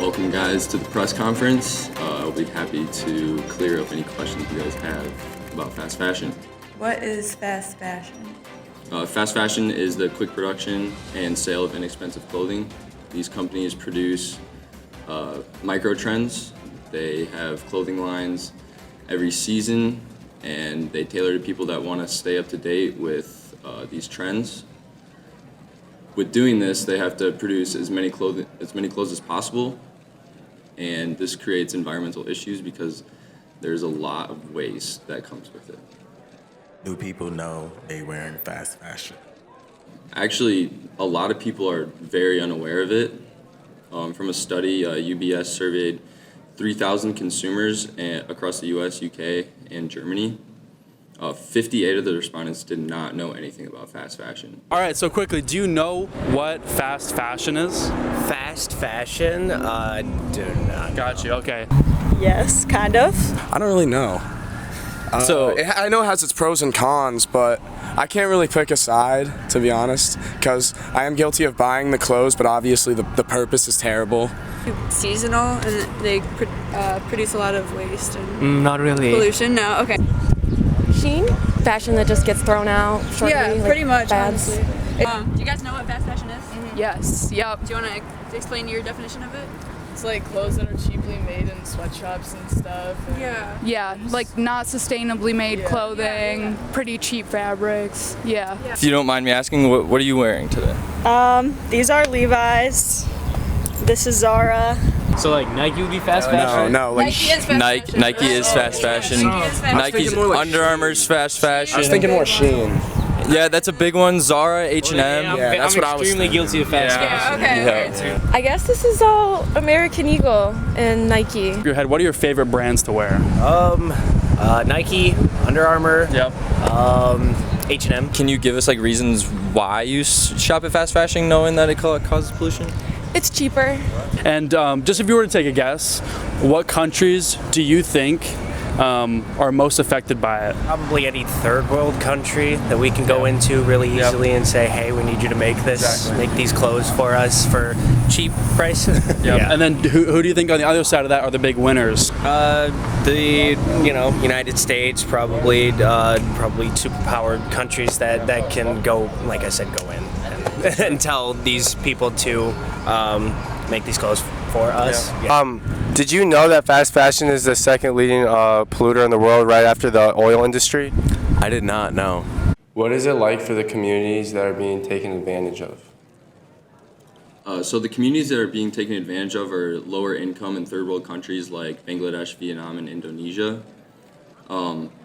Welcome, guys, to the press conference. I'll be happy to clear up any questions you guys have about fast fashion. What is fast fashion? Fast fashion is the quick production and sale of inexpensive clothing. These companies produce micro trends. They have clothing lines every season, and they tailor to people that want to stay up to date with these trends. With doing this, they have to produce as many clothes as possible, and this creates environmental issues because there's a lot of waste that comes with it. Do people know they wearing fast fashion? Actually, a lot of people are very unaware of it. From a study, UBS surveyed 3,000 consumers across the US, UK, and Germany. 58 of the respondents did not know anything about fast fashion. All right, so quickly, do you know what fast fashion is? Fast fashion? Do not. Got you, okay. Yes, kind of. I don't really know. I know it has its pros and cons, but I can't really pick a side, to be honest, because I am guilty of buying the clothes, but obviously the purpose is terrible. Seasonal, and they produce a lot of waste and Not really. pollution. No, okay. Shein? Fashion that just gets thrown out shortly. Yeah, like pretty much, fads. honestly. Do you guys know what fast fashion is? Yes, yep. Do you want to explain your definition of it? It's like clothes that are cheaply made in sweatshops and stuff. And Yeah, like not sustainably made clothing, pretty cheap fabrics. Yeah. If you don't mind me asking, what are you wearing today? These are Levi's. This is Zara. So like Nike would be fast fashion? No, like Nike is fast fashion. Nike is fast fashion. Nike's more like Under Armour's fast I was fashion. thinking more Shein. Yeah, that's a big one. Zara, H&M. Yeah, that's I'm what I was extremely guilty of fast fashion. Okay. I guess this is all American Eagle and Nike. Your head, what are your favorite brands to wear? Nike, Under Armour, Yep. H&M. Can you give us like reasons why you shop at fast fashion, knowing that it causes pollution? It's cheaper. And just if you were to take a guess, what countries do you think are most affected by it? Probably any third world country that we can go into really easily and say, hey, we need you to make this, make these clothes for us for cheap price. Yeah. And then who do you think on the other side of that are the big winners? The United States, probably superpowered countries that can go, like I said, go in and tell these people to make these clothes for us. Yeah. Did you know that fast fashion is the second leading polluter in the world right after the oil industry? I did not know. What is it like for the communities that are being taken advantage of? So the communities that are being taken advantage of are lower income in third world countries like Bangladesh, Vietnam, and Indonesia.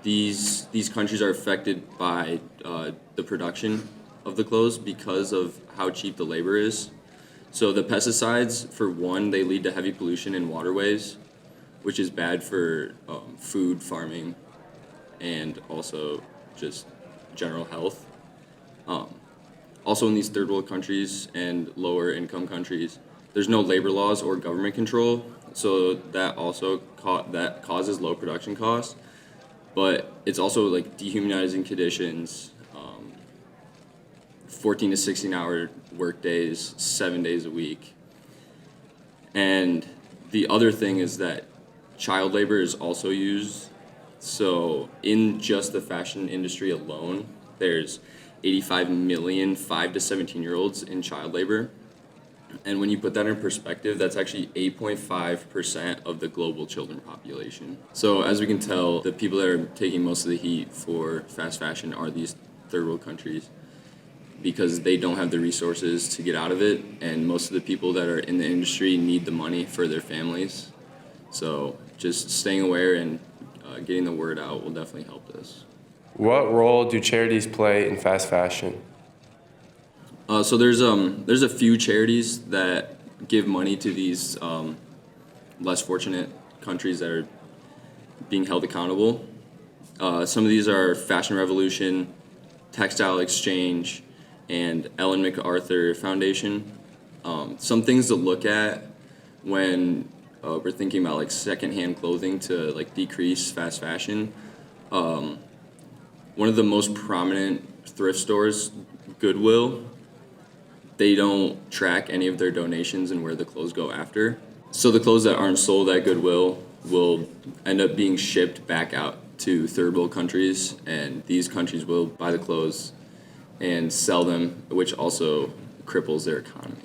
These countries are affected by the production of the clothes because of how cheap the labor is. So the pesticides, for one, they lead to heavy pollution in waterways, which is bad for food, farming, and also just general health. Also in these third world countries and lower income countries, there's no labor laws or government control, so that also that causes low production costs. But it's also like dehumanizing conditions, 14 to 16-hour work days, 7 days a week. And the other thing is that child labor is also used. So in just the fashion industry alone, there's 85 million 5 to 17-year-olds in child labor. And when you put that in perspective, that's actually 8.5% of the global children population. So as we can tell, the people that are taking most of the heat for fast fashion are these third world countries, because they don't have the resources to get out of it, and most of the people that are in the industry need the money for their families. So just staying aware and getting the word out will definitely help this. What role do charities play in fast fashion? So there's a few charities that give money to these less fortunate countries that are being held accountable. Some of these are Fashion Revolution, Textile Exchange, and Ellen MacArthur Foundation. Some things to look at when we're thinking about like secondhand clothing to like decrease fast fashion. One of the most prominent thrift stores, Goodwill, they don't track any of their donations and where the clothes go after. So the clothes that aren't sold at Goodwill will end up being shipped back out to third world countries, and these countries will buy the clothes and sell them, which also cripples their economy.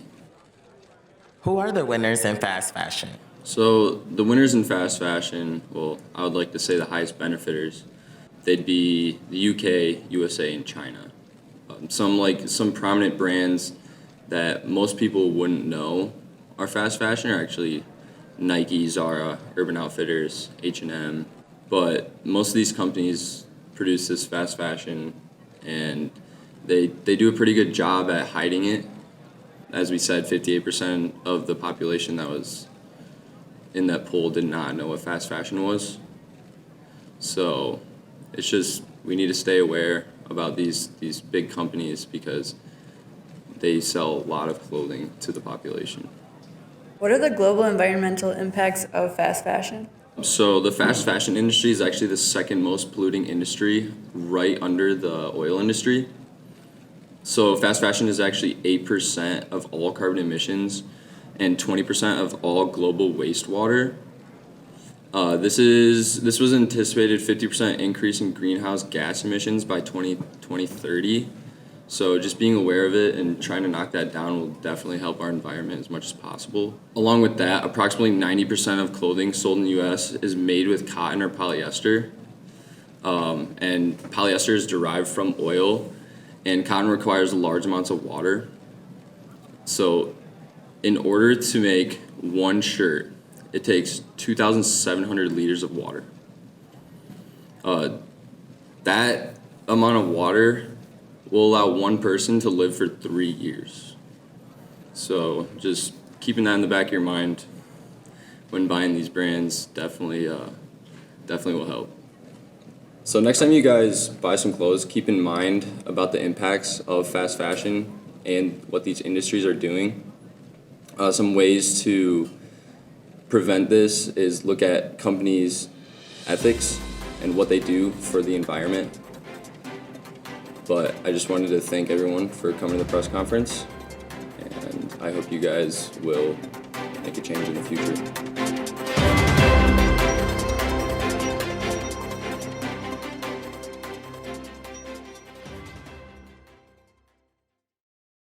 Who are the winners in fast fashion? So the winners in fast fashion, well, I would like to say the highest benefiters, they'd be the UK, USA, and China. Some prominent brands that most people wouldn't know are fast fashion are actually Nike, Zara, Urban Outfitters, H&M. But most of these companies produce this fast fashion, and they do a pretty good job at hiding it. As we said, 58% of the population that was in that poll did not know what fast fashion was. So it's just, we need to stay aware about these big companies because they sell a lot of clothing to the population. What are the global environmental impacts of fast fashion? So the fast fashion industry is actually the second most polluting industry, right under the oil industry. So fast fashion is actually 8% of all carbon emissions and 20% of all global wastewater. This was anticipated 50% increase in greenhouse gas emissions by 2030. So just being aware of it and trying to knock that down will definitely help our environment as much as possible. Along with that, approximately 90% of clothing sold in the US is made with cotton or polyester. And polyester is derived from oil, and cotton requires large amounts of water. So in order to make one shirt, it takes 2,700 liters of water. That amount of water will allow one person to live for 3 years. So just keeping that in the back of your mind when buying these brands definitely will help. So next time you guys buy some clothes, keep in mind about the impacts of fast fashion and what these industries are doing. Some ways to prevent this is look at companies' ethics and what they do for the environment. But I just wanted to thank everyone for coming to the press conference, and I hope you guys will make a change in the future.